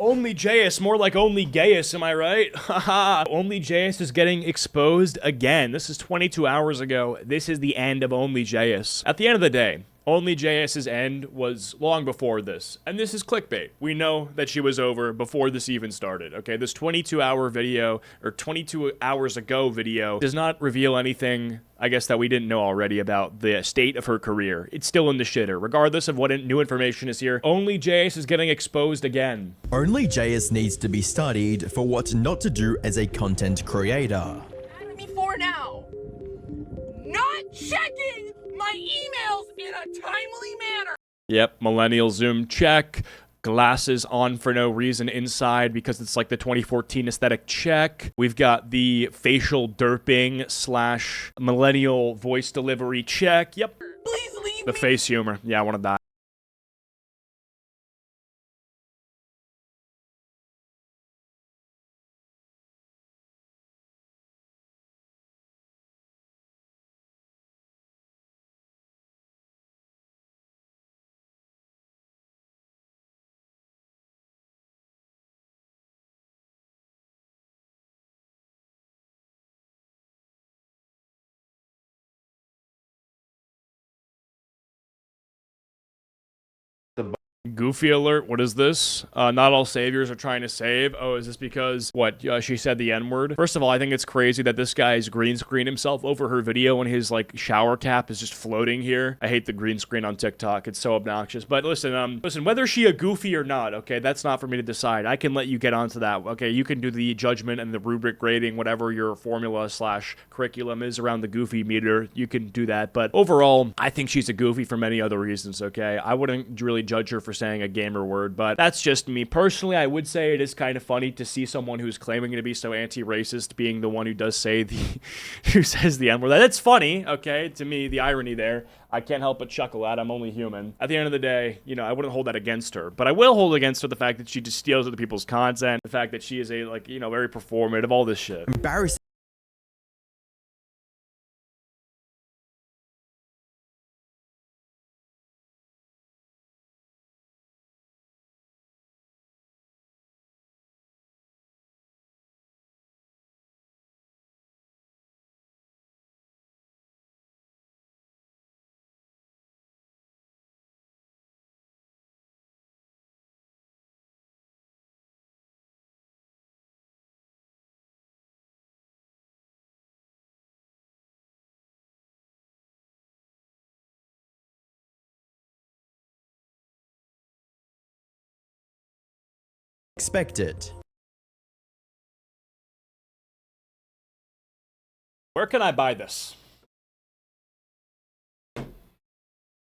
Only Jayus, more like Only Gayus, am I right? Haha. Only Jayus is getting exposed again. This is 22 hours ago. This is the end of Only Jayus. At the end of the day, Only Jayus's end was long before this, and this is clickbait. We know that she was over before this even started, okay? This 22-hour video, or 22 hours ago video, does not reveal anything, I guess, that we didn't know already about the state of her career. It's still in the shitter. Regardless of what new information is here, Only Jayus is getting exposed again. Only Jayus needs to be studied for what not to do as a content creator. Before now, not checking my emails in a timely manner. Yep, millennial zoom check. Glasses on for no reason inside because it's like the 2014 aesthetic check. We've got the facial derping slash millennial voice delivery check. Yep. Please leave The me. face humor. Yeah, I want to die. Goofy alert, what is this? Not all saviors are trying to save. Oh, is this because, what, she said the N-word? First of all, I think it's crazy that this guy's green screen himself over her video and his, like, shower cap is just floating here. I hate the green screen on TikTok. It's so obnoxious. But listen, whether she a goofy or not, okay, that's not for me to decide. I can let you get onto that, okay? You can do the judgment and the rubric grading, whatever your formula slash curriculum is around the goofy meter. You can do that. But overall, I think she's a goofy for many other reasons, okay? I wouldn't really judge her for saying a gamer word, but that's just me. Personally, I would say it is kind of funny to see someone who's claiming to be so anti-racist being the one who does say who says the N-word. That's funny, okay? To me, the irony there, I can't help but chuckle at. I'm only human. At the end of the day, you know, I wouldn't hold that against her, but I will hold against her the fact that she just steals other people's content, the fact that she is a, like, you know, very performative, all this shit. Embarrassing. Expected. Where can I buy this?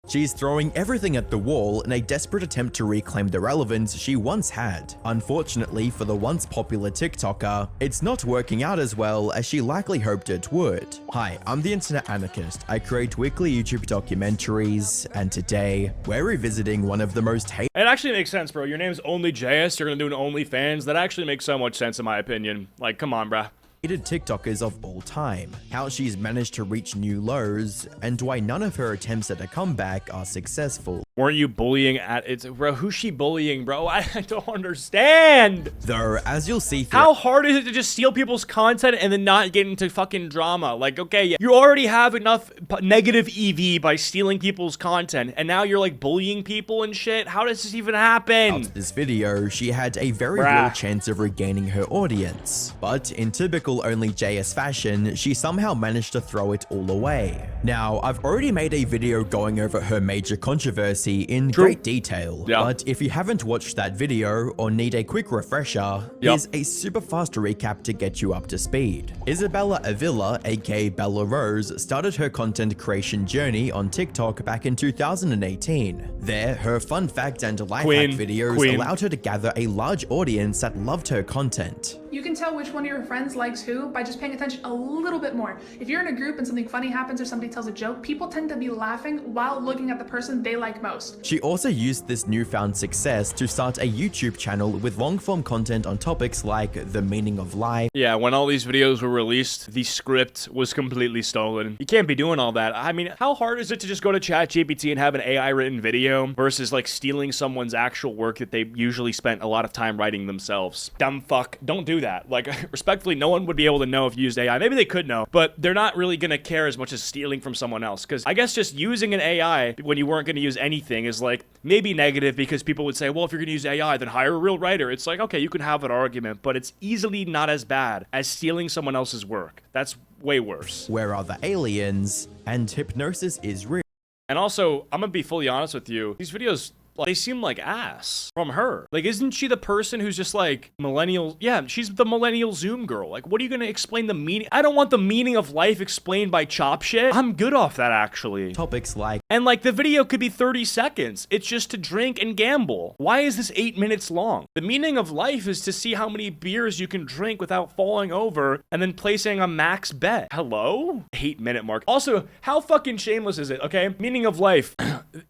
She's throwing everything at the wall in a desperate attempt to reclaim the relevance she once had. Unfortunately for the once popular TikToker, it's not working out as well as she likely hoped it would. Hi, I'm the Internet Anarchist. I create weekly YouTube documentaries, and today, we're revisiting one of the most hated— It actually makes sense, bro. Your name's Only Jayus, you're gonna do an OnlyFans. That actually makes so much sense in my opinion. Like, come on, bruh. TikTokers of all time, how she's managed to reach new lows, and why none of her attempts at a comeback are successful. Weren't you bullying at it? Bro, who's she bullying, bro? I don't understand. Though, as you'll see— How hard is it to just steal people's content and then not get into fucking drama? Like, okay, you already have enough negative EV by stealing people's content, and now you're like bullying people and shit? How does this even happen? After this video, she had a very real chance of regaining her audience. But in typical Only Jayus fashion, she somehow managed to throw it all away. Now, I've already made a video going over her major controversy in great detail, but if you haven't watched that video or need a quick refresher, here's a super fast recap to get you up to speed. Isabella Avila, aka Bella Rose, started her content creation journey on TikTok back in 2018. There, her fun fact and life hack videos allowed her to gather a large audience that loved her content. You can tell which one of your friends likes who by just paying attention a little bit more. If you're in a group and something funny happens or somebody tells a joke, people tend to be laughing while looking at the person they like most. She also used this newfound success to start a YouTube channel with long-form content on topics like the meaning of life. Yeah, when all these videos were released, the script was completely stolen. You can't be doing all that. I mean, how hard is it to just go to ChatGPT and have an AI written video versus like stealing someone's actual work that they usually spent a lot of time writing themselves? Dumb fuck. Don't do that. Like, respectfully, no one would be able to know if you used AI. Maybe they could know, but they're not really gonna care as much as stealing from someone else. Because I guess just using an AI when you weren't gonna use anything is like maybe negative, because people would say, well, if you're gonna use AI, then hire a real writer. It's like, okay, you can have an argument, but it's easily not as bad as stealing someone else's work. That's way worse. Where are the aliens? And hypnosis is real. And also, I'm gonna be fully honest with you, these videos, like, they seem like ass from her. Like, isn't she the person who's just like millennial? Yeah, she's the millennial Zoom girl. Like, what are you gonna explain the meaning? I don't want the meaning of life explained by chop shit. I'm good off that, actually. Topics like, and like, the video could be 30 seconds. It's just to drink and gamble. Why is this 8 minutes long? The meaning of life is to see how many beers you can drink without falling over and then placing a max bet. Hello? 8-minute mark. Also, how fucking shameless is it, okay? Meaning of life.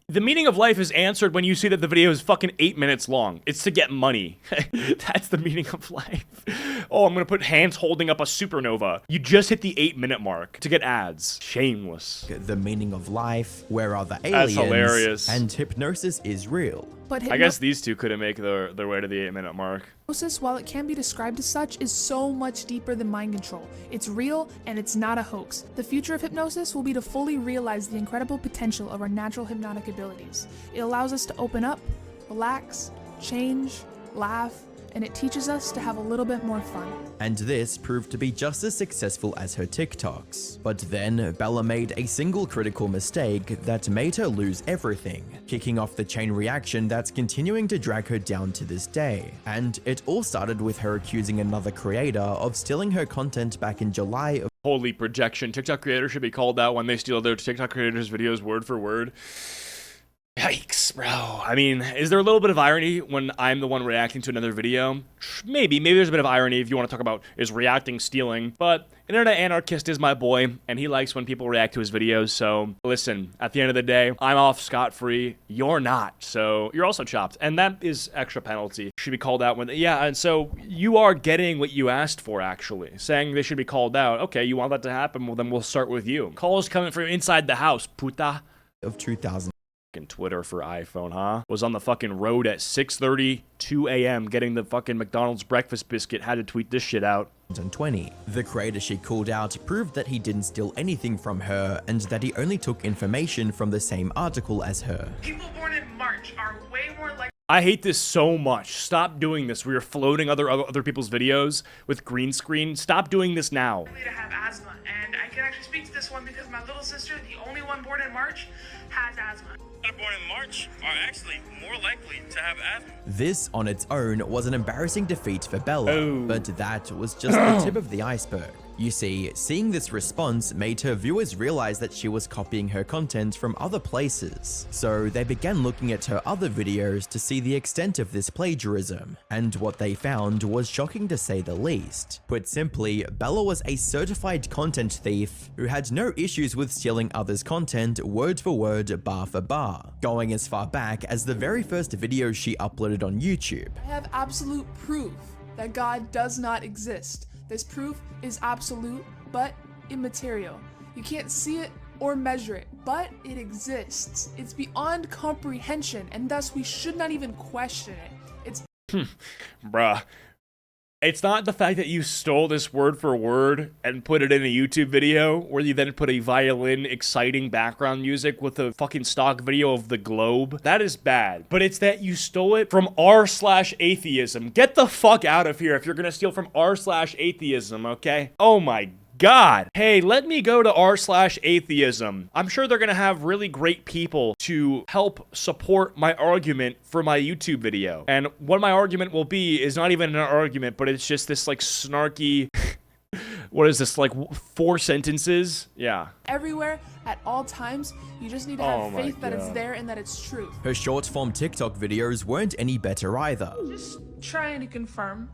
The meaning of life is answered when you see that the video is fucking 8 minutes long. It's to get money. That's the meaning of life. Oh, I'm gonna put hands holding up a supernova. You just hit the 8-minute mark to get ads. Shameless. the meaning of life, where are the That's aliens? hilarious. And hypnosis is real. But I guess these two couldn't make their way to the 8-minute mark. hypnosis, while it can be described as such, is so much deeper than mind control. It's real, and it's not a hoax. The future of hypnosis will be to fully realize the incredible potential of our natural hypnotic abilities. It allows us to open up, relax, change, laugh, and it teaches us to have a little bit more fun. And this proved to be just as successful as her TikToks. But then, Bella made a single critical mistake that made her lose everything, kicking off the chain reaction that's continuing to drag her down to this day. And it all started with her accusing another creator of stealing her content back in July of Holy projection. TikTok creators should be called out when they steal their TikTok creators' videos word for word. Yikes, bro. I mean, is there a little bit of irony when I'm the one reacting to another video? Maybe there's a bit of irony if you want to talk about is reacting stealing, but Internet Anarchist is my boy, and he likes when people react to his videos, so listen, at the end of the day, I'm off scot-free, you're not, so you're also chopped, and that is extra penalty. Should be called out when, yeah, and so you are getting what you asked for, actually, saying they should be called out. Okay, you want that to happen, well then we'll start with you. Calls coming from inside the house, puta. of 2000. Twitter for iPhone, huh? Was on the fucking road at 6:32 a.m. getting the fucking McDonald's breakfast biscuit. Had to tweet this shit out. 2020. The creator she called out proved that he didn't steal anything from her and that he only took information from the same article as her. People born in March are way more likely I hate this so much. Stop doing this. We are floating other people's videos with green screen. Stop doing this now. to have asthma. And I can actually speak to this one because my little sister, the only one born in March, has asthma. Born in March are actually more likely to have asthma. This on its own was an embarrassing defeat for Bella, Oh. but that was just the tip of the iceberg. You see, seeing this response made her viewers realize that she was copying her content from other places. So they began looking at her other videos to see the extent of this plagiarism, and what they found was shocking to say the least. Put simply, Bella was a certified content thief who had no issues with stealing others' content word for word, bar for bar, going as far back as the very first video she uploaded on YouTube. I have absolute proof that God does not exist. This proof is absolute, but immaterial. You can't see it or measure it, but it exists. It's beyond comprehension, and thus we should not even question it. It's Bruh. It's not the fact that you stole this word for word and put it in a YouTube video where you then put a violin exciting background music with a fucking stock video of the globe. That is bad. But it's that you stole it from r/atheism. Get the fuck out of here if you're gonna steal from r/atheism, okay? Oh my God. Hey, let me go to r/atheism. I'm sure they're gonna have really great people to help support my argument for my YouTube video. And what my argument will be is not even an argument, but it's just this like snarky, what is this, like 4 sentences? Yeah. everywhere at all times. You just need to have Oh my faith that it's God. there and that it's true. Her short-form TikTok videos weren't any better either. Just trying to confirm.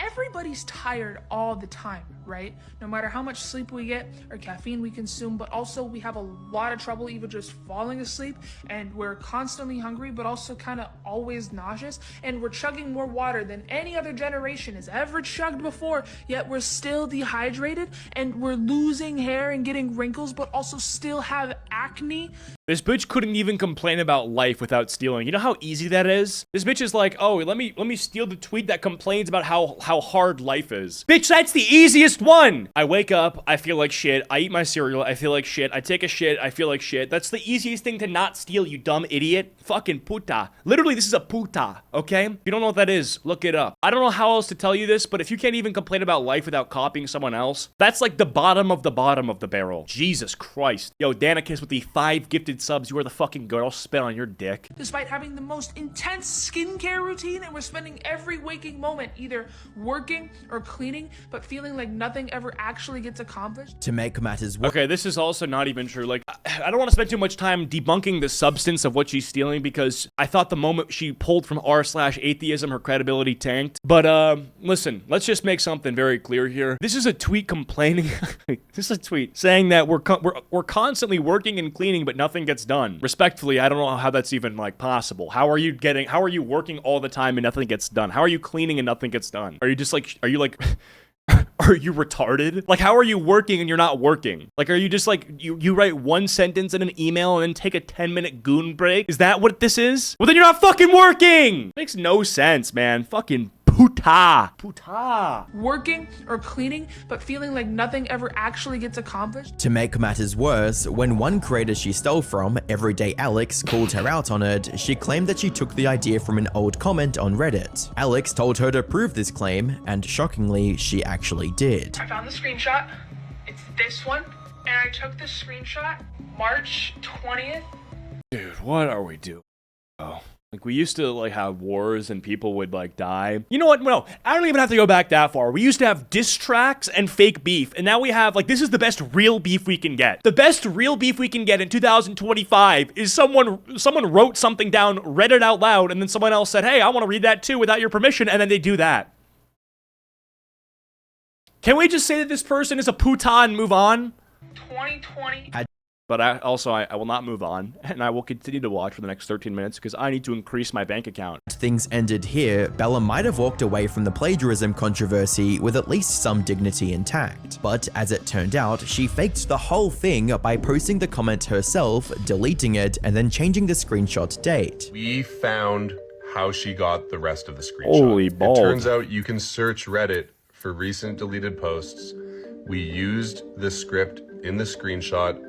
Everybody's tired all the time, right? No matter how much sleep we get or caffeine we consume, but also we have a lot of trouble even just falling asleep, and we're constantly hungry, but also kind of always nauseous, and we're chugging more water than any other generation has ever chugged before, yet we're still dehydrated, and we're losing hair and getting wrinkles, but also still have acne. This bitch couldn't even complain about life without stealing. You know how easy that is? This bitch is like, oh, let me steal the tweet that complains about how hard life is. Bitch, that's the easiest one! I wake up, I feel like shit, I eat my cereal, I feel like shit, I take a shit, I feel like shit. That's the easiest thing to not steal, you dumb idiot. Fucking puta. Literally, this is a puta, okay? If you don't know what that is, look it up. I don't know how else to tell you this, but if you can't even complain about life without copying someone else, that's like the bottom of the barrel. Jesus Christ. Yo, Danicus with the 5 gifted subs, you are the fucking girl. I'll spit on your dick. Despite having the most intense skincare routine, and we're spending every waking moment either working or cleaning, but feeling like nothing ever actually gets accomplished. To make matters worse. Okay, this is also not even true. Like, I don't want to spend too much time debunking the substance of what she's stealing, because I thought the moment she pulled from r/atheism, her credibility tanked. But, listen, let's just make something very clear here. This is a tweet complaining. This is a tweet saying that we're constantly working and cleaning, but nothing gets done. Respectfully, I don't know how that's even, like, possible. How are you working all the time and nothing gets done? How are you cleaning and nothing gets done? Are you retarded? Like, how are you working and you're not working? Like, are you just like, you write one sentence in an email and then take a 10-minute goon break? Is that what this is? Well, then you're not fucking working! Makes no sense, man. Fucking puta. Working or cleaning, but feeling like nothing ever actually gets accomplished. To make matters worse, when one creator she stole from, Everyday Alex, called her out on it, she claimed that she took the idea from an old comment on Reddit. Alex told her to prove this claim, and shockingly, she actually did. I found the screenshot. It's this one, and I took the screenshot March 20th. Dude, what are we doing? Oh. Like, we used to, like, have wars and people would, like, die. You know what? No, I don't even have to go back that far. We used to have diss tracks and fake beef, and now we have, like, this is the best real beef we can get. The best real beef we can get in 2025 is someone wrote something down, read it out loud, and then someone else said, hey, I want to read that too without your permission, and then they do that. Can we just say that this person is a puta and move on? 2020. But I will not move on, and I will continue to watch for the next 13 minutes because I need to increase my bank account. Things ended here, Bella might have walked away from the plagiarism controversy with at least some dignity intact. But as it turned out, she faked the whole thing by posting the comment herself, deleting it, and then changing the screenshot date. We found how she got the rest of the screenshot. Holy balls. It turns out you can search Reddit for recent deleted posts. We used the script in the screenshot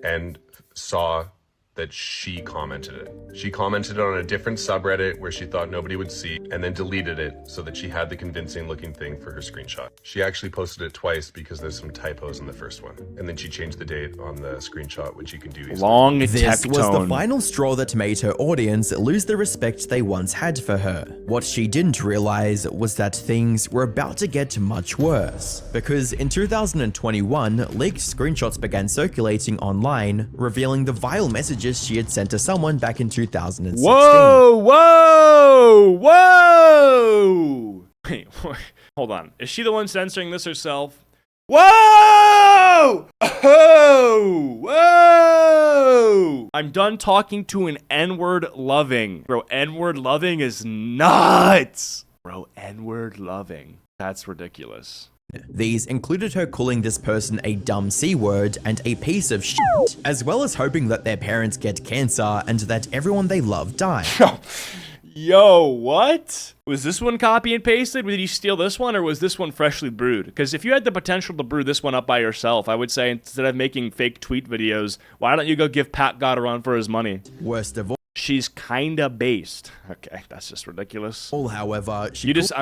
and saw that she commented it. She commented on a different subreddit where she thought nobody would see, and then deleted it so that she had the convincing looking thing for her screenshot. She actually posted it twice because there's some typos in the first one. And then she changed the date on the screenshot, which you can do easily. Long This tech was the tone. final straw that made her audience lose the respect they once had for her. What she didn't realize was that things were about to get much worse. Because in 2021, leaked screenshots began circulating online, revealing the vile messages she had sent to someone back in 2016. Whoa! Wait, hold on. Is she the one censoring this herself? Whoa! Oh! Whoa! I'm done talking to an N-word loving. Bro, N-word loving is nuts! Bro, N-word loving. That's ridiculous. These included her calling this person a dumb C-word and a piece of shit, as well as hoping that their parents get cancer and that everyone they love die. Yo, what? Was this one copy and pasted? Did you steal this one, or was this one freshly brewed? Because if you had the potential to brew this one up by yourself, I would say instead of making fake tweet videos, why don't you go give Pat God a run for his money? Worst of She's kinda based. Okay, that's just ridiculous. all, however, she You just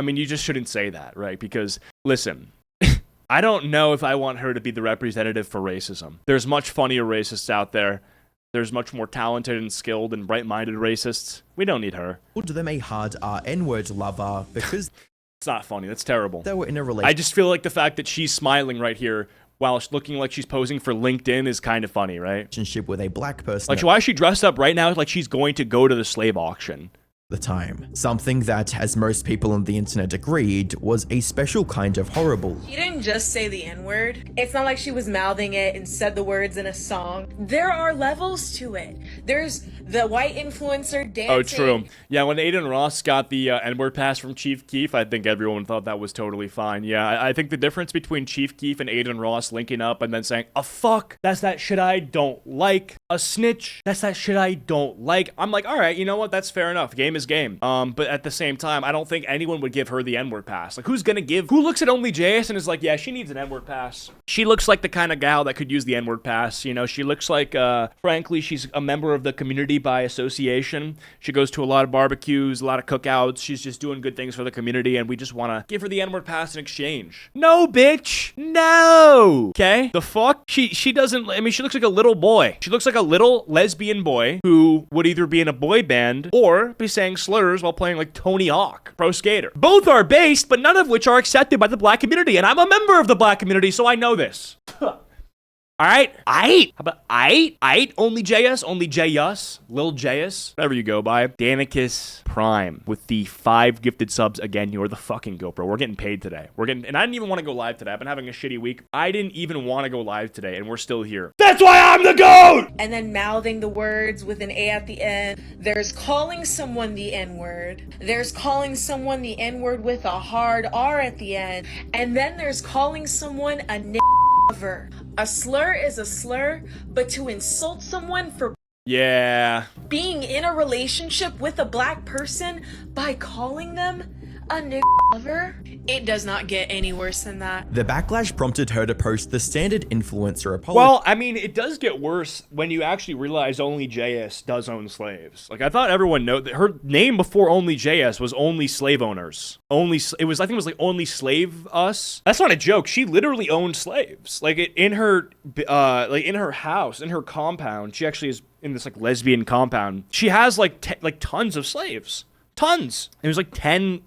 shouldn't say that, right? Because, listen, I don't know if I want her to be the representative for racism. There's much funnier racists out there. There's much more talented and skilled and bright-minded racists. We don't need her. called them a hard N-word lover because It's not funny. That's terrible. they were in a I relationship just feel like the fact that she's smiling right here while looking like she's posing for LinkedIn is kind of funny, right? with a black person Like, why is she dressed up right now like she's going to go to the slave auction? the time. Something that, as most people on the internet agreed, was a special kind of horrible. She didn't just say the N-word. It's not like she was mouthing it and said the words in a song. There are levels to it. There's the white influencer dancing. Oh, true. Yeah, when Aiden Ross got the N-word pass from Chief Keef, I think everyone thought that was totally fine. Yeah, I think the difference between Chief Keef and Aiden Ross linking up and then saying, a fuck, that's that shit I don't like. A snitch, that's that shit I don't like. I'm like, all right, you know what? That's fair enough. Game is game. But at the same time, I don't think anyone would give her the N-word pass. Like, who looks at Only Jayus and is like, yeah, she needs an N-word pass. She looks like the kind of gal that could use the N-word pass. You know, she looks like, frankly, she's a member of the community by association. She goes to a lot of barbecues, a lot of cookouts. She's just doing good things for the community, and we just want to give her the N-word pass in exchange. No, bitch. No. Okay? The fuck? She doesn't, I mean, she looks like a little boy. She looks like a little lesbian boy who would either be in a boy band or be saying slurs while playing like Tony Hawk, pro skater. Both are based, but none of which are accepted by the black community, and I'm a member of the black community, so I know this. Alright? How about Only Jayus, Lil Jayus, whatever you go by. Danicus Prime with the 5 gifted subs. Again, you're the fucking GoPro. We're getting paid today. And I didn't even want to go live today. I've been having a shitty week. I didn't even want to go live today, and we're still here. That's why I'm the GOAT! And then mouthing the words with an A at the end. There's calling someone the N-word. There's calling someone the N-word with a hard R at the end. And then there's calling someone a lover. A slur is a slur, but to insult someone for being in a relationship with a black person by calling them a lover, it does not get any worse than that. The backlash prompted her to post the standard influencer apology. Well, I mean, it does get worse when you actually realize Only Jayus does own slaves. Like, I thought everyone knew that her name before Only Jayus was Only Slave Owners. I think it was like Only Slave Us. That's not a joke. She literally owned slaves. Like, in her house, in her compound, she actually is in this like lesbian compound. She has like tons of slaves. Tons. It was like 10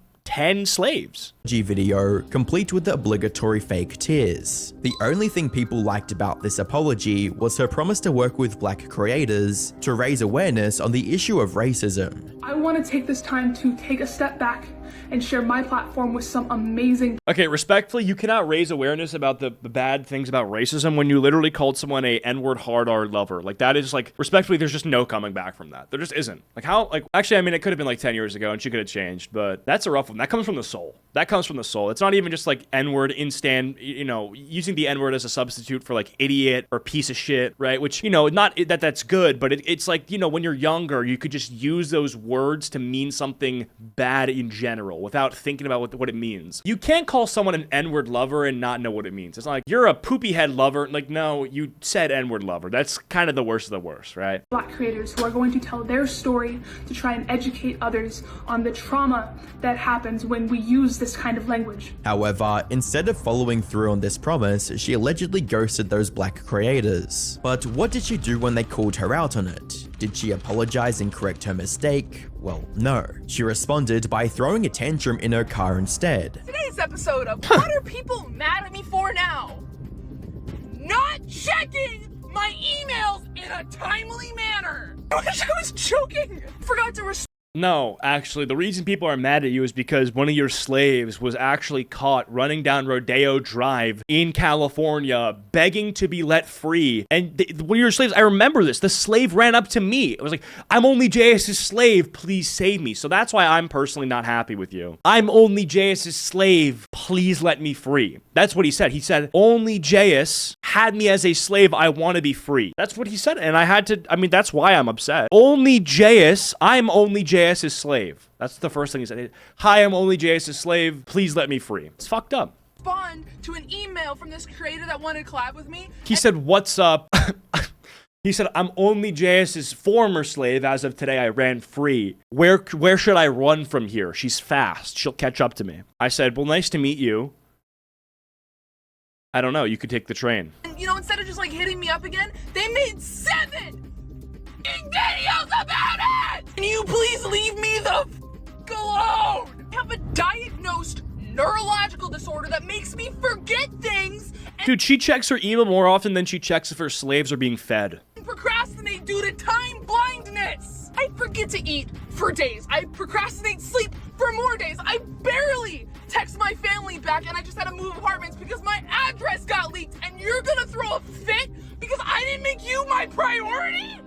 slaves. Video complete with the obligatory fake tears. The only thing people liked about this apology was her promise to work with black creators to raise awareness on the issue of racism. I want to take this time to take a step back and share my platform with some amazing... Okay, respectfully, you cannot raise awareness about the bad things about racism when you literally called someone a N-word hard R lover. Like, that is, like, respectfully, there's just no coming back from that. There just isn't. Like, how, like, actually, I mean, it could have been like 10 years ago and she could have changed, but that's a rough one. That comes from the soul. That comes from the soul. It's not even just like N-word you know, using the N-word as a substitute for like idiot or piece of shit, right? Which, you know, not that that's good, but it's like, you know, when you're younger, you could just use those words to mean something bad in general without thinking about what it means. You can't call someone an N-word lover and not know what it means. It's not like you're a poopy head lover. Like, no, you said N-word lover. That's kind of the worst of the worst, right? Black creators who are going to tell their story to try and educate others on the trauma that happens when we use this kind of language. However, instead of following through on this promise, she allegedly ghosted those black creators. But what did she do when they called her out on it? Did she apologize and correct her mistake? Well, no. She responded by throwing a tantrum in her car instead. Today's episode of What Are People Mad at Me For Now? Not checking my emails in a timely manner. I wish I was joking. Forgot to No, actually, the reason people are mad at you is because one of your slaves was actually caught running down Rodeo Drive in California, begging to be let free. And one of your slaves, I remember this, the slave ran up to me. It was like, I'm Only Jayus' slave, please save me. So that's why I'm personally not happy with you. I'm Only Jayus' slave, please let me free. That's what he said. He said, Only Jayus had me as a slave, I want to be free. That's what he said, and I had to, I mean, that's why I'm upset. Only Jayus, I'm Only Jayus' slave. That's the first thing he said. Hi, I'm Only Jayus' slave. Please let me free. It's fucked up. Respond to an email from this creator that wanted to collab with me. He said, what's up? He said, I'm Only Jayus' former slave. As of today, I ran free. Where should I run from here? She's fast. She'll catch up to me. I said, well, nice to meet you. I don't know. You could take the train. And, you know, instead of just like hitting me up again, they made 7 videos about it! Can you please leave me the f alone? I have a diagnosed neurological disorder that makes me forget things and dude, she checks her email more often than she checks if her slaves are being fed. procrastinate due to time blindness. I forget to eat for days. I procrastinate sleep for more days. I barely text my family back, and I just had to move apartments because my address got leaked, and you're gonna throw a fit because I didn't make you my priority?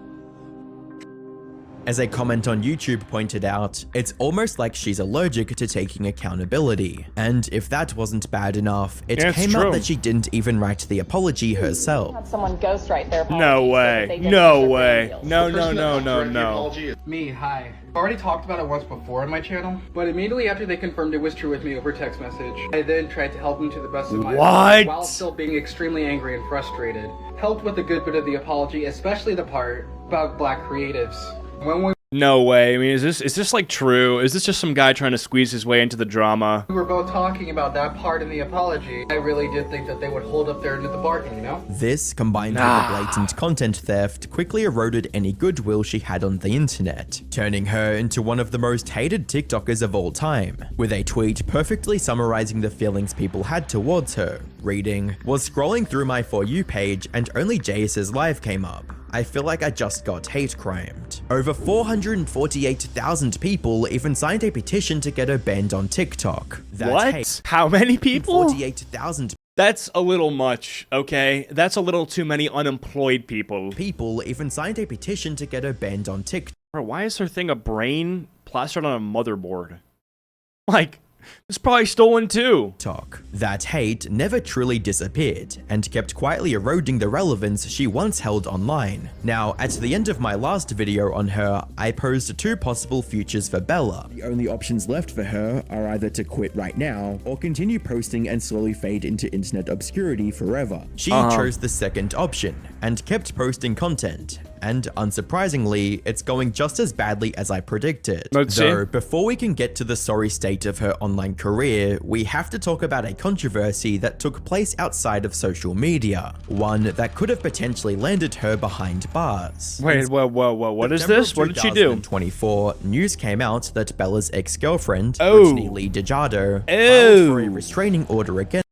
As a comment on YouTube pointed out, it's almost like she's allergic to taking accountability. And if that wasn't bad enough, it came out that she didn't even write the apology herself. Have someone ghostwrite their apology. No way. No way. No, no, no, no, no. Me, hi. I've already talked about it once before on my channel, but immediately after they confirmed it was true with me over text message, I then tried to help them to the best of my ability while still being extremely angry and frustrated. Helped with a good bit of the apology, especially the part about black creatives. No way. I mean, is this like true? Is this just some guy trying to squeeze his way into the drama? We were both talking about that part in the apology. I really did think that they would hold up their end of the bargain, you know? This, combined with the blatant content theft, quickly eroded any goodwill she had on the internet, turning her into one of the most hated TikTokers of all time, with a tweet perfectly summarizing the feelings people had towards her, reading, "Was scrolling through my For You page and Only Jayus's live came up. I feel like I just got hate crimed." Over 448,000 people even signed a petition to get her banned on TikTok. What? How many people? 48,000 That's a little much, okay? That's a little too many unemployed people. people even signed a petition to get her banned on TikTok. Bro, why is her thing a brain plastered on a motherboard? Like, it's probably stolen too. That hate never truly disappeared and kept quietly eroding the relevance she once held online. Now, at the end of my last video on her, I posed two possible futures for Bella. The only options left for her are either to quit right now or continue posting and slowly fade into internet obscurity forever. She chose the second option and kept posting content. And unsurprisingly, it's going just as badly as I predicted. Though, before we can get to the sorry state of her online career, we have to talk about a controversy that took place outside of social media. One that could have potentially landed her behind bars. Wait, whoa, what is this? What did she do? In 2024, news came out that Bella's ex-girlfriend, Brittany Lee DeJardo, filed for a restraining order against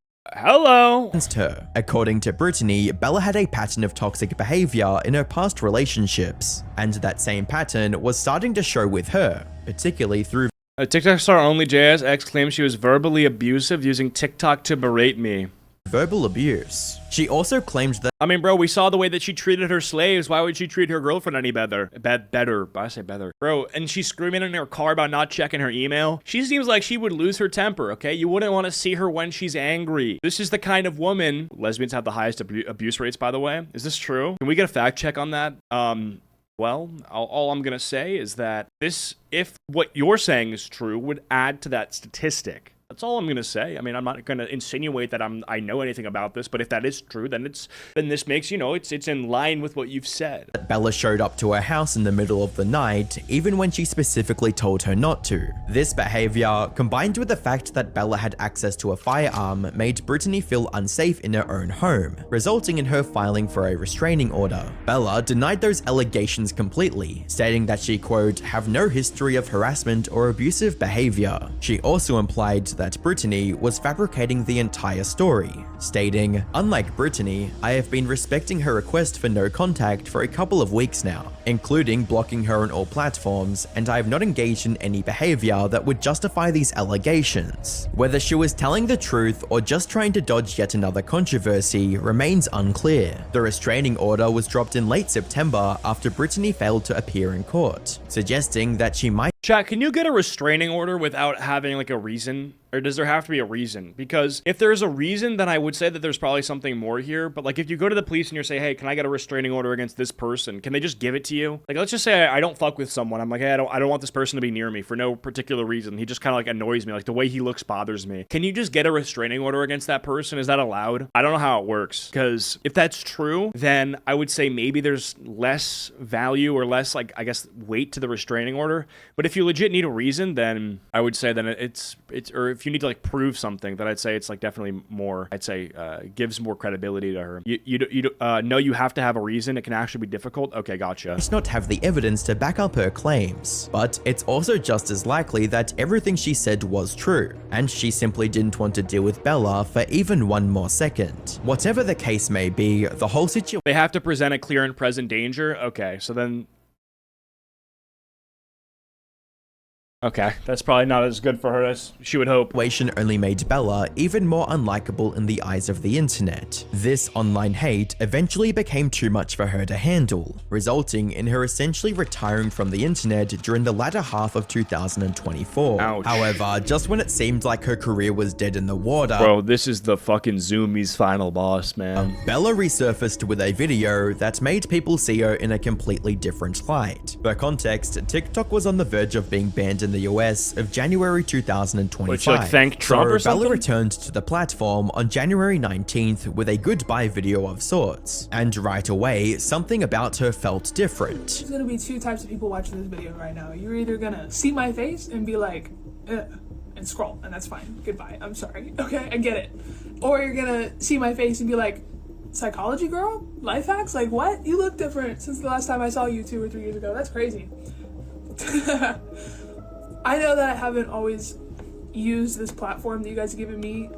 her. According to Brittany, Bella had a pattern of toxic behavior in her past relationships, and that same pattern was starting to show with her, particularly through a TikTok star Only Jayus ex claims she was verbally abusive using TikTok to berate me. verbal abuse. She also claimed that— I mean, bro, we saw the way that she treated her slaves. Why would she treat her girlfriend any better? Better. I say better. Bro, and she's screaming in her car about not checking her email. She seems like she would lose her temper, okay? You wouldn't want to see her when she's angry. This is the kind of woman— lesbians have the highest abuse rates, by the way. Is this true? Can we get a fact check on that? Well, all I'm gonna say is that this, if what you're saying is true, would add to that statistic. That's all I'm gonna say. I mean, I'm not gonna insinuate that I know anything about this, but if that is true, then this makes, you know, it's in line with what you've said. Bella showed up to her house in the middle of the night, even when she specifically told her not to. This behavior, combined with the fact that Bella had access to a firearm, made Brittany feel unsafe in her own home, resulting in her filing for a restraining order. Bella denied those allegations completely, stating that she, quote, have no history of harassment or abusive behavior. She also implied that Brittany was fabricating the entire story, stating, unlike Brittany, I have been respecting her request for no contact for a couple of weeks now, including blocking her on all platforms, and I have not engaged in any behavior that would justify these allegations. Whether she was telling the truth or just trying to dodge yet another controversy remains unclear. The restraining order was dropped in late September after Brittany failed to appear in court, suggesting that she might— Chat, can you get a restraining order without having like a reason? Or does there have to be a reason? Because if there's a reason, then I would say that there's probably something more here. But like if you go to the police and you say, hey, can I get a restraining order against this person? Can they just give it to you? Like, let's just say I don't fuck with someone. I'm like, hey, I don't want this person to be near me for no particular reason. He just kind of like annoys me. Like the way he looks bothers me. Can you just get a restraining order against that person? Is that allowed? I don't know how it works. Because if that's true, then I would say maybe there's less value or less, like, I guess, weight to the restraining order. But if you legit need a reason, then I would say that it's or if you need to like prove something, then I'd say it's like definitely more, I'd say gives more credibility to her. You know you have to have a reason. It can actually be difficult. Okay, gotcha. Might not have the evidence to back up her claims, but it's also just as likely that everything she said was true, and she simply didn't want to deal with Bella for even one more second. Whatever the case may be, the whole situation— They have to present a clear and present danger. Okay, so then Okay, that's probably not as good for her as she would hope. Situation only made Bella even more unlikable in the eyes of the internet. This online hate eventually became too much for her to handle, resulting in her essentially retiring from the internet during the latter half of 2024. Ouch. However, just when it seemed like her career was dead in the water, Bro, this is the fucking Zoomies final boss, man. Bella resurfaced with a video that made people see her in a completely different light. For context, TikTok was on the verge of being banned in the US of January 2025. Which, like, thank Trump or something? Bella returned to the platform on January 19th with a goodbye video of sorts, and right away, something about her felt different. There's gonna be two types of people watching this video right now. You're either gonna see my face and be like, and scroll, and that's fine. Goodbye. I'm sorry. Okay, I get it. Or you're gonna see my face and be like, psychology girl? Life hacks? Like what? You look different since the last time I saw you 2 or 3 years ago. That's crazy. I know that I haven't always used this platform that you guys have given me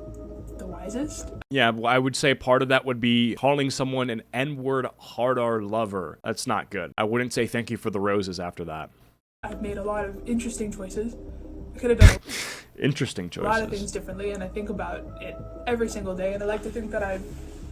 the wisest. Yeah, well, I would say part of that would be calling someone an N-word hard R lover. That's not good. I wouldn't say thank you for the roses after that. I've made a lot of interesting choices. I could have done Interesting choices. a lot of things differently, and I think about it every single day, and I like to think that I've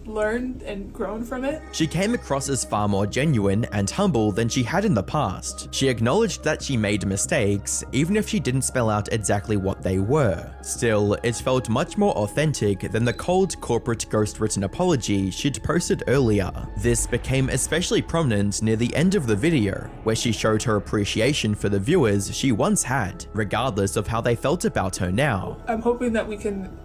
learned and grown from it. She came across as far more genuine and humble than she had in the past. She acknowledged that she made mistakes, even if she didn't spell out exactly what they were. Still, it felt much more authentic than the cold corporate ghost-written apology she'd posted earlier. This became especially prominent near the end of the video, where she showed her appreciation for the viewers she once had, regardless of how they felt about her now. I'm hoping that we can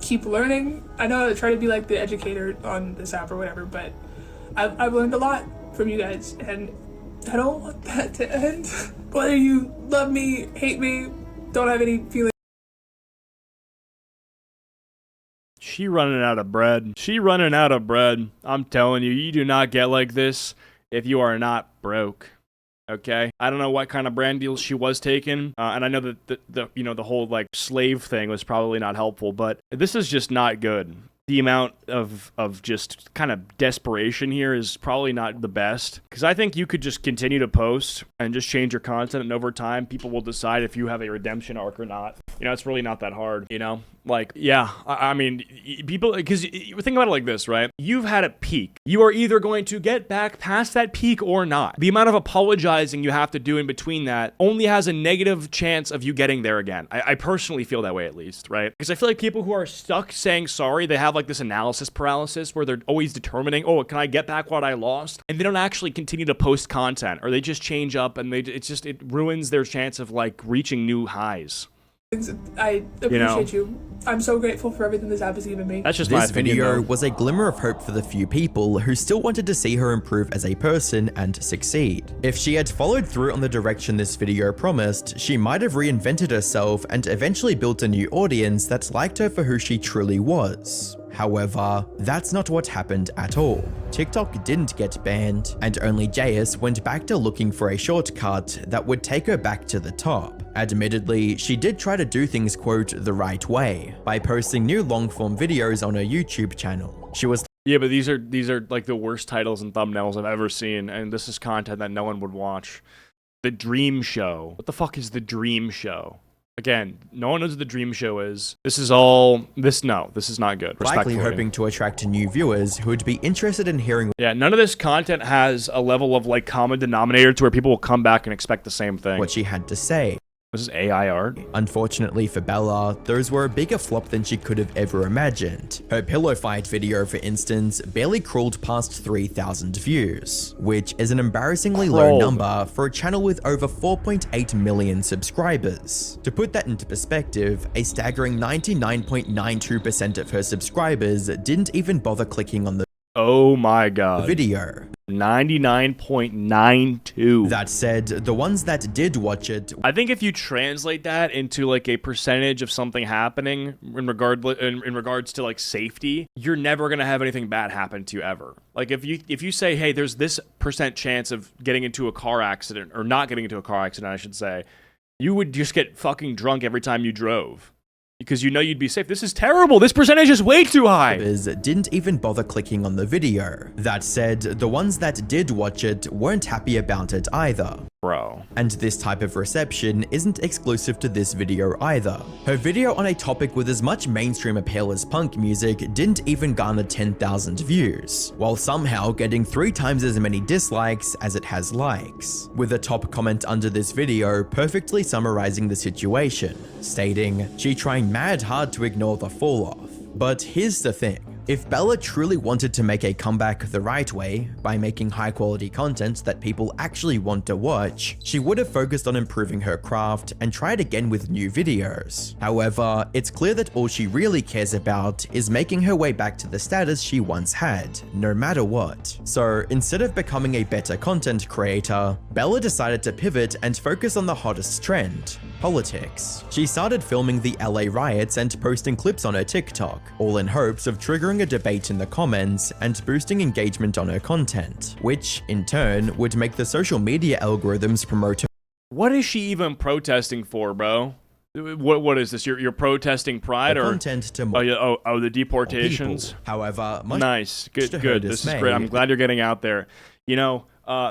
keep learning. I know I try to be like the educator on this app or whatever, but I've learned a lot from you guys, and I don't want that to end. Whether you love me, hate me, don't have any feelings. She running out of bread. She running out of bread. I'm telling you, you do not get like this if you are not broke. Okay, I don't know what kind of brand deals she was taking, and I know that the whole like slave thing was probably not helpful, but this is just not good. The amount of just kind of desperation here is probably not the best, because I think you could just continue to post and just change your content, and over time people will decide if you have a redemption arc or not. You know, it's really not that hard, you know? Like, yeah, I mean, people, because think about it like this, right? You've had a peak. You are either going to get back past that peak or not. The amount of apologizing you have to do in between that only has a negative chance of you getting there again. I personally feel that way, at least, right? Because I feel like people who are stuck saying sorry, they have like this analysis paralysis where they're always determining, oh, can I get back what I lost? And they don't actually continue to post content, or they just change up, and it ruins their chance of like reaching new highs. I appreciate you. I'm so grateful for everything this app has given me. That's just my opinion. This video was a glimmer of hope for the few people who still wanted to see her improve as a person and succeed. If she had followed through on the direction this video promised, she might have reinvented herself and eventually built a new audience that liked her for who she truly was. However, that's not what happened at all. TikTok didn't get banned, and Only Jayus went back to looking for a shortcut that would take her back to the top. Admittedly, she did try to do things, quote, the right way, by posting new long-form videos on her YouTube channel. She was Yeah, but these are like the worst titles and thumbnails I've ever seen, and this is content that no one would watch. The Dream Show. What the fuck is The Dream Show? Again, no one knows what The Dream Show is. This is not good. likely hoping to attract new viewers who would be interested in hearing. Yeah, none of this content has a level of like common denominator to where people will come back and expect the same thing. What she had to say. This is AI art. Unfortunately for Bella, those were a bigger flop than she could have ever imagined. Her pillow fight video, for instance, barely crawled past 3,000 views, which is an embarrassingly low number for a channel with over 4.8 million subscribers. To put that into perspective, a staggering 99.92% of her subscribers didn't even bother clicking on the Oh my god. video. 99.92. That said, the ones that did watch it, I think if you translate that into like a percentage of something happening in regards to like safety, you're never gonna have anything bad happen to you ever. Like if you say, hey, there's this % chance of getting into a car accident, or not getting into a car accident, I should say, you would just get fucking drunk every time you drove. Because you know you'd be safe. This is terrible. This percentage is way too high. Didn't even bother clicking on the video. That said, the ones that did watch it weren't happy about it either. Bro. And this type of reception isn't exclusive to this video either. Her video on a topic with as much mainstream appeal as punk music didn't even garner 10,000 views, while somehow getting 3 times as many dislikes as it has likes, with a top comment under this video perfectly summarizing the situation, stating, "She trying mad hard to ignore the fall off." But here's the thing. If Bella truly wanted to make a comeback the right way, by making high quality content that people actually want to watch, she would have focused on improving her craft and tried again with new videos. However, it's clear that all she really cares about is making her way back to the status she once had, no matter what. So instead of becoming a better content creator, Bella decided to pivot and focus on the hottest trend: politics. She started filming the LA riots and posting clips on her TikTok, all in hopes of triggering a debate in the comments and boosting engagement on her content, which in turn would make the social media algorithms promote her. What is she even protesting for, bro? What is this? You're protesting pride or content to more? The deportations. People. However, nice, good. This is great. I'm glad you're getting out there. You know,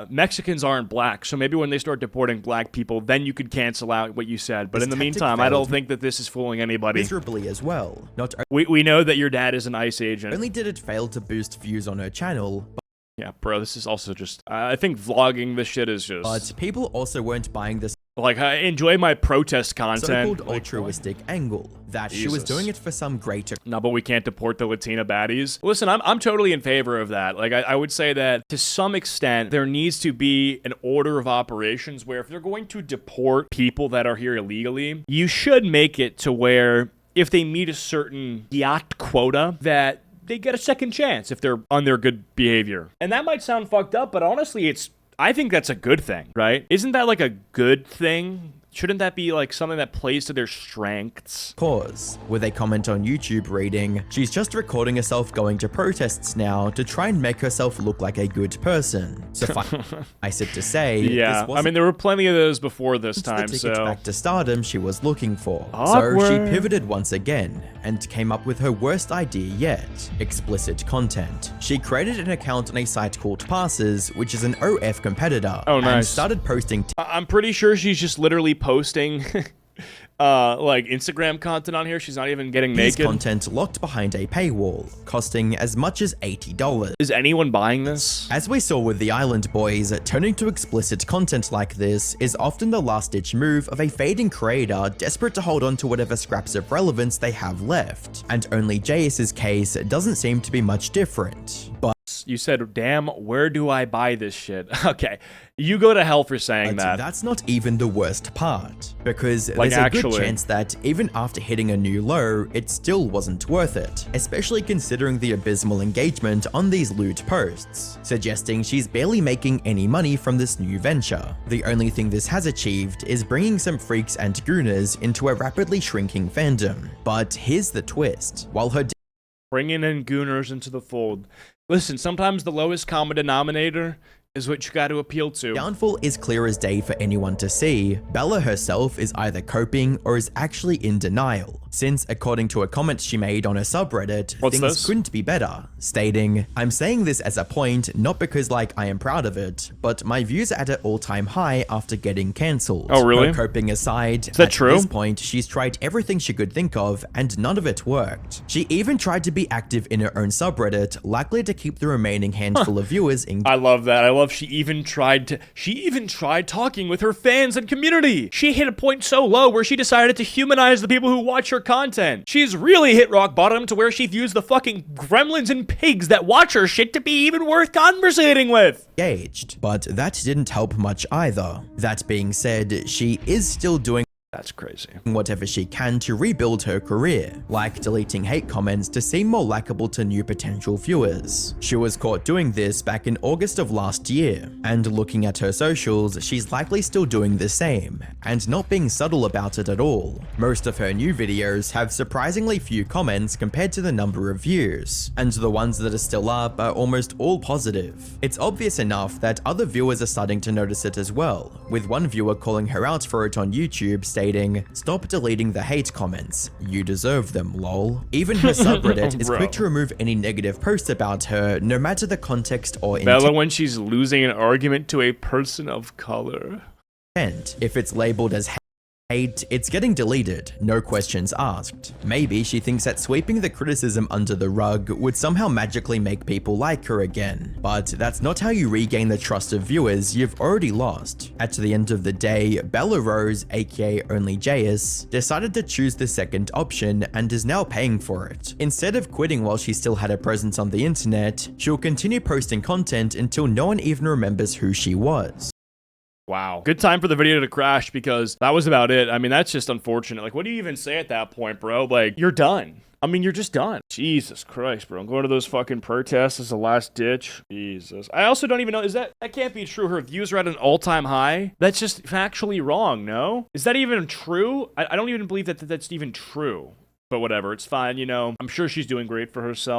Mexicans aren't black, so maybe when they start deporting black people, then you could cancel out what you said. But in the meantime, I don't think that this is fooling anybody. Miserably as well. We know that your dad is an ICE agent. Only did it fail to boost views on her channel. Yeah, bro, this is also just. I think vlogging this shit is just. But people also weren't buying this. Like, I enjoy my protest content. So-called altruistic angle. That she was doing it for some greater. No, but we can't deport the Latina baddies. Listen, I'm totally in favor of that. Like, I would say that to some extent, there needs to be an order of operations where if they're going to deport people that are here illegally, you should make it to where if they meet a certain yacht quota, that they get a second chance if they're on their good behavior. And that might sound fucked up, but honestly, I think that's a good thing, right? Isn't that like a good thing? Shouldn't that be like something that plays to their strengths? Pause, with a comment on YouTube reading, "She's just recording herself going to protests now to try and make herself look like a good person." So I said to say, yeah, I mean, there were plenty of those before this time, the so. ticket back to stardom she was looking for. Awkward. So she pivoted once again and came up with her worst idea yet: explicit content. She created an account on a site called Passes, which is an OF competitor. Oh, nice. And started posting. I'm pretty sure she's just literally posting like Instagram content on here. She's not even getting naked. Content locked behind a paywall, costing as much as $80. Is anyone buying this? As we saw with the Island Boys, turning to explicit content like this is often the last-ditch move of a fading creator desperate to hold on to whatever scraps of relevance they have left. And Only Jayus's case doesn't seem to be much different. But you said, damn, where do I buy this shit? Okay, you go to hell for saying that. That's not even the worst part, because like, there's a good chance that even after hitting a new low, it still wasn't worth it, especially considering the abysmal engagement on these lewd posts, suggesting she's barely making any money from this new venture. The only thing this has achieved is bringing some freaks and gooners into a rapidly shrinking fandom. But here's the twist. While her bringing in gooners into the fold. Listen, sometimes the lowest common denominator is what you got to appeal to. Downfall is clear as day for anyone to see. Bella herself is either coping or is actually in denial, since according to a comment she made on her subreddit, things couldn't be better, stating, "I'm saying this as a point, not because like I am proud of it, but my views are at an all-time high after getting cancelled." Oh, really? Her coping aside, is that true? At this point, she's tried everything she could think of, and none of it worked. She even tried to be active in her own subreddit, likely to keep the remaining handful of viewers engaged. I love that. I love she even tried talking with her fans and community. She hit a point so low where she decided to humanize the people who watch her content. She's really hit rock bottom to where she views the fucking gremlins and pigs that watch her shit to be even worth conversating with. Engaged, but that didn't help much either. That being said, she is still doing That's crazy. Whatever she can to rebuild her career, like deleting hate comments to seem more likable to new potential viewers. She was caught doing this back in August of last year, and looking at her socials, she's likely still doing the same, and not being subtle about it at all. Most of her new videos have surprisingly few comments compared to the number of views, and the ones that are still up are almost all positive. It's obvious enough that other viewers are starting to notice it as well, with one viewer calling her out for it on YouTube, stating, "Stop deleting the hate comments. You deserve them, lol." Even her subreddit is quick to remove any negative posts about her, no matter the context or intent. Bella when she's losing an argument to a person of color. If it's labeled as hate, it's getting deleted, no questions asked. Maybe she thinks that sweeping the criticism under the rug would somehow magically make people like her again. But that's not how you regain the trust of viewers you've already lost. At the end of the day, Bella Rose, aka Only Jayus, decided to choose the second option and is now paying for it. Instead of quitting while she still had a presence on the internet, she'll continue posting content until no one even remembers who she was. Wow. Good time for the video to crash because that was about it. I mean, that's just unfortunate. Like, what do you even say at that point, bro? Like, you're done. I mean, you're just done. Jesus Christ, bro. I'm going to those fucking protests as a last ditch. Jesus. I also don't even know, that can't be true. Her views are at an all-time high. That's just factually wrong, no? Is that even true? I don't even believe that that's even true. But whatever, it's fine, you know. I'm sure she's doing great for herself.